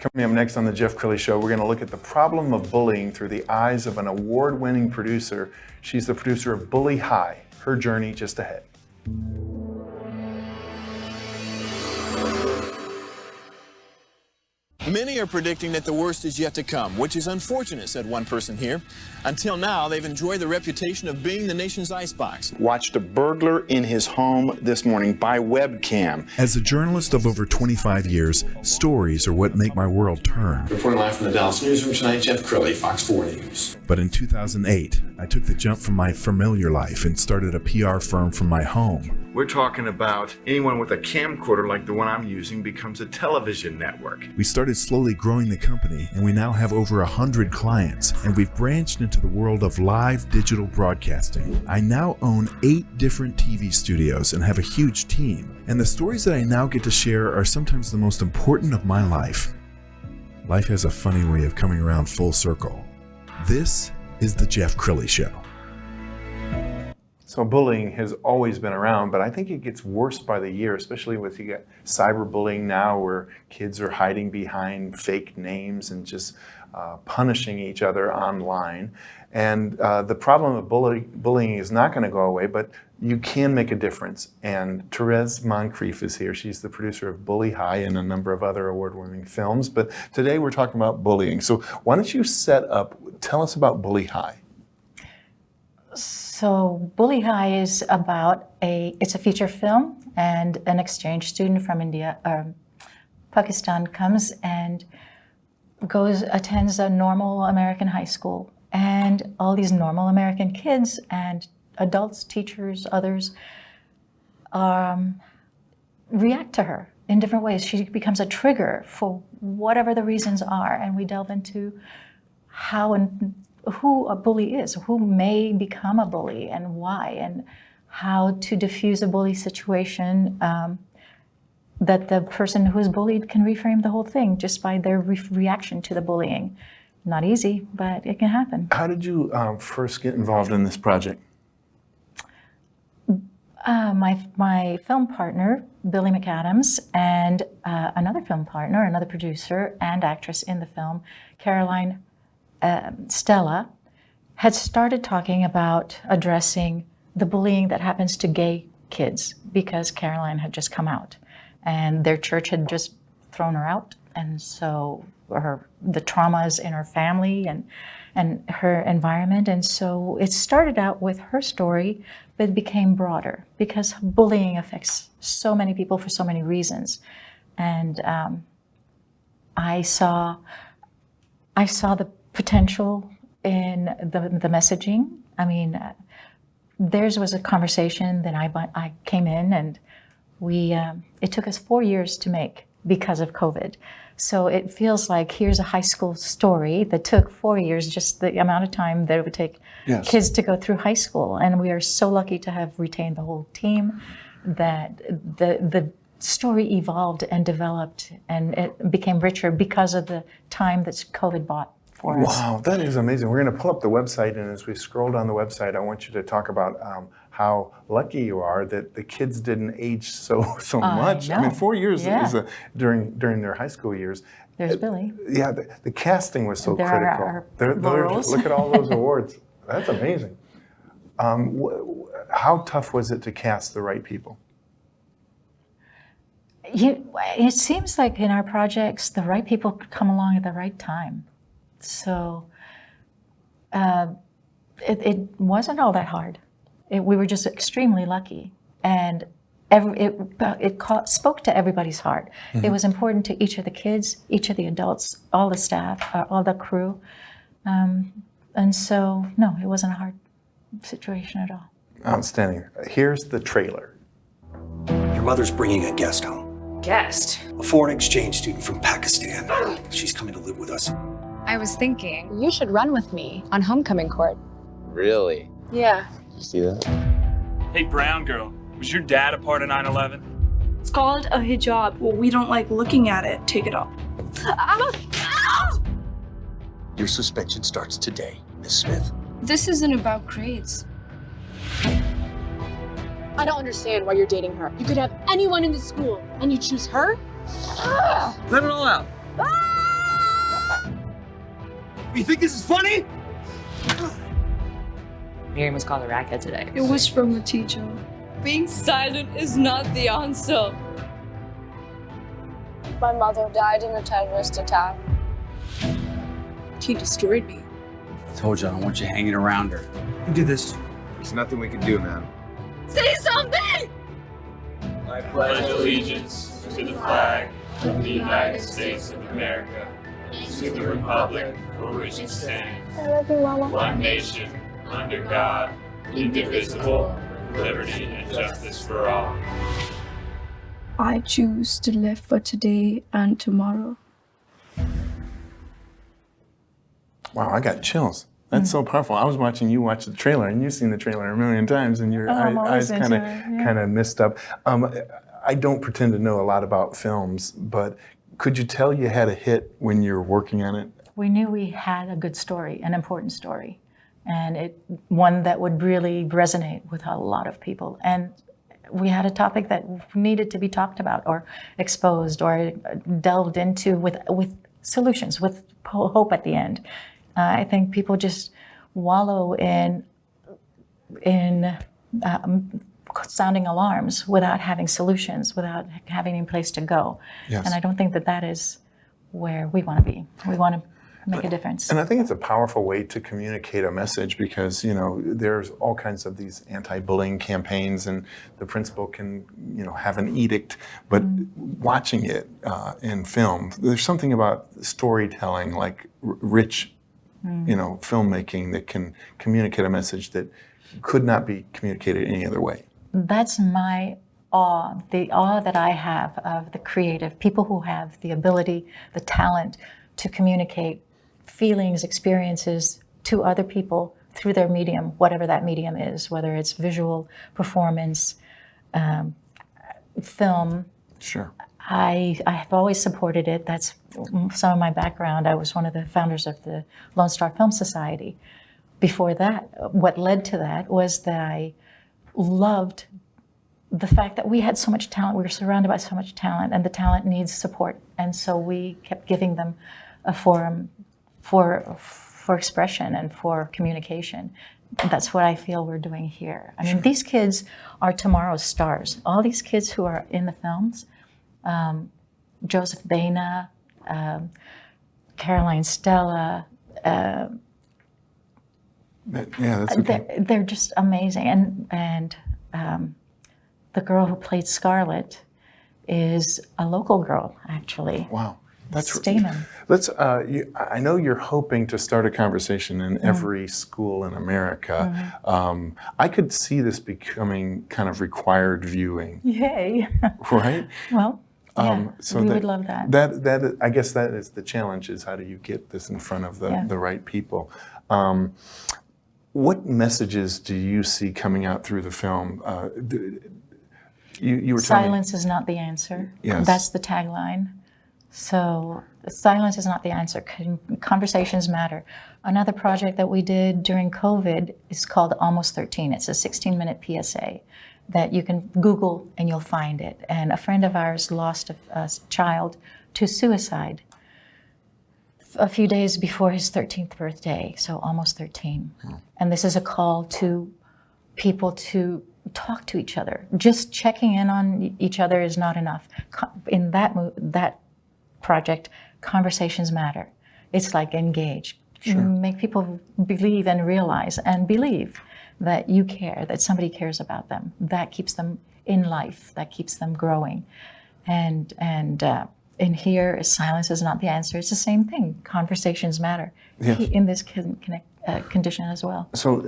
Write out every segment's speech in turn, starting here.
Coming up next on the Jeff Crilley Show, we're going to look at the problem of bullying through the eyes of an award-winning producer. She's the producer of Bully High. Her journey just ahead. Many are predicting that the worst is yet to come, which is unfortunate, said one person here. Until now, they've enjoyed the reputation of being the nation's icebox. Watched a burglar in his home this morning by webcam. As a journalist of over 25 years, stories are what make my world turn. Reporting live from the Dallas newsroom tonight, Jeff Crilley, Fox 4 News. But in 2008, I took the jump from my familiar life and started a PR firm from my home. We're talking about anyone with a camcorder like the one I'm using becomes a television network. We started slowly growing the company, and we now have over 100 clients, and we've branched into the world of live digital broadcasting. I now own 8 different TV studios and have a huge team, and the stories that I now get to share are sometimes the most important of my life. Life has a funny way of coming around full circle. This is the Jeff Crilley Show. So bullying has always been around, but I think it gets worse by the year, especially with you got cyberbullying now, where kids are hiding behind fake names and just punishing each other online. And the problem of bullying is not going to go away, but you can make a difference. And Therese Moncrief is here. She's the producer of Bully High and a number of other award-winning films. But today we're talking about bullying. So why don't you tell us about Bully High. So Bully High is about it's a feature film, and an exchange student from Pakistan comes and attends a normal American high school. And all these normal American kids and adults, teachers, others, react to her in different ways. She becomes a trigger for whatever the reasons are, and we delve into how and who a bully is, who may become a bully and why, and how to diffuse a bully situation, that the person who is bullied can reframe the whole thing just by their reaction to the bullying. Not easy, but it can happen. How did you first get involved in this project? My film partner, Billy McAdams, and another film partner, another producer and actress in the film, Caroline Stella, had started talking about addressing the bullying that happens to gay kids, because Caroline had just come out and their church had just thrown her out, and so the traumas in her family and her environment. And so it started out with her story, but it became broader because bullying affects so many people for so many reasons. And I saw the potential in the messaging. I mean, theirs was a conversation, then I came in, and it took us 4 years to make because of COVID. So it feels like here's a high school story that took 4 years, just the amount of time that it would take kids to go through high school. And we are so lucky to have retained the whole team, that the story evolved and developed, and it became richer because of the time that COVID bought for us. Wow, that is amazing. We're going to pull up the website, and as we scroll down the website, I want you to talk about how lucky you are that the kids didn't age so much. I mean, 4 years is during their high school years. There's Billy. Yeah, the casting was so there critical. Are our laurels. Look at all those awards. That's amazing. How tough was it to cast the right people? It seems like in our projects, the right people come along at the right time. So it wasn't all that hard. We were just extremely lucky, and it spoke to everybody's heart. Mm-hmm. It was important to each of the kids, each of the adults, all the staff, all the crew. And so, no, it wasn't a hard situation at all. Outstanding. Here's the trailer. Your mother's bringing a guest home. Guest? A foreign exchange student from Pakistan. She's coming to live with us. I was thinking, you should run with me on homecoming court. Really? Yeah. Did you see that? Hey, brown girl, was your dad a part of 9/11? It's called a hijab. Well, we don't like looking at it. Take it off. Your suspension starts today, Miss Smith. This isn't about grades. I don't understand why you're dating her. You could have anyone in the school, and you choose her? Let it all out. You think this is funny? Miriam was called a rackhead today. It was from a teacher. Being silent is not the answer. My mother died in a terrorist attack. He destroyed me. I told you I don't want you hanging around her. Who did this? There's nothing we can do, man. Say something! I pledge allegiance to the flag of the United States of America, and to the republic for which it stands, I love you, Mama. one nation, under God, indivisible, with liberty and justice for all. I choose to live for today and tomorrow. Wow, I got chills. That's so powerful. I was watching you watch the trailer, and you've seen the trailer a million times, and your eyes kind of missed up. I don't pretend to know a lot about films, but could you tell you had a hit when you were working on it? We knew we had a good story, an important story, and one that would really resonate with a lot of people. And we had a topic that needed to be talked about or exposed or delved into with solutions, with hope at the end. I think people just wallow in sounding alarms without having solutions, without having any place to go. Yes. And I don't think that is where we want to be. We want to make a difference. And I think it's a powerful way to communicate a message because, there's all kinds of these anti-bullying campaigns and the principal can, have an edict, but watching it in film, there's something about storytelling, like rich, filmmaking that can communicate a message that could not be communicated any other way. That's my awe, the awe that I have of the creative, people who have the ability, the talent to communicate feelings, experiences to other people through their medium, whatever that medium is, whether it's visual, performance, film. Sure. I have always supported it. That's some of my background. I was one of the founders of the Lone Star Film Society. Before that, what led to that was that I loved the fact that we had so much talent. We were surrounded by so much talent, and the talent needs support. And so we kept giving them a forum for expression and for communication. That's what I feel we're doing here. I mean, these kids are tomorrow's stars. All these kids who are in the films, Joseph Baina, Caroline Stella, that's okay. They're just amazing. And the girl who played Scarlett is a local girl, actually. Wow. That's Stamen. Let's. I know you're hoping to start a conversation in every school in America. I could see this becoming kind of required viewing. Yay! Right. Well, yeah, so we would love that. That I guess that is the challenge: is how do you get this in front of the right people? What messages do you see coming out through the film? You were telling me. Silence is not the answer. Yes. That's the tagline. So silence is not the answer. Conversations matter. Another project that we did during COVID is called Almost 13. It's a 16-minute PSA that you can Google and you'll find it. And a friend of ours lost a child to suicide a few days before his 13th birthday, so almost 13. And this is a call to people to talk to each other. Just checking in on each other is not enough. In that project, conversations matter. It's like engage. Sure. Make people believe and realize and believe that you care, that somebody cares about them. That keeps them in life, that keeps them growing. And in here, silence is not the answer. It's the same thing. Conversations matter. Yes. In this condition as well. So,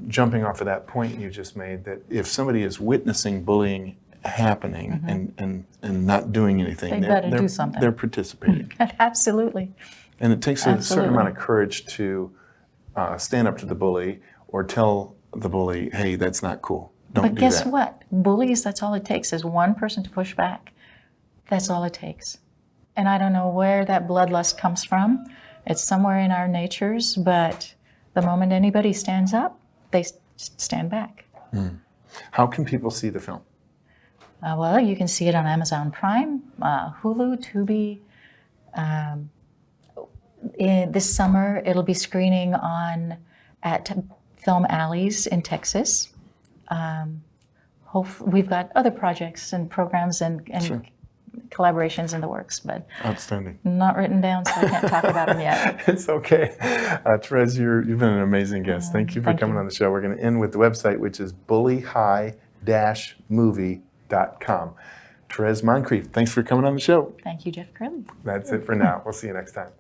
jumping off of that point you just made, that if somebody is witnessing bullying happening and not doing anything, They better do something. They're participating. Absolutely. And it takes a certain amount of courage to stand up to the bully or tell the bully, hey, that's not cool. Don't do that. But guess what? Bullies, that's all it takes is one person to push back. That's all it takes. And I don't know where that bloodlust comes from. It's somewhere in our natures, but the moment anybody stands up, they stand back. How can people see the film? Well, you can see it on Amazon Prime, Hulu, Tubi, This summer, it'll be screening at film alleys in Texas. We've got other projects and programs and Sure. collaborations in the works, but Outstanding. not written down, so I can't talk about them yet. It's okay. Therese, you've been an amazing guest. Thank you for coming on the show. We're going to end with the website, which is bullyhigh-movie.com. Therese Moncrief, thanks for coming on the show. Thank you, Jeff Crilley. That's it for now. We'll see you next time.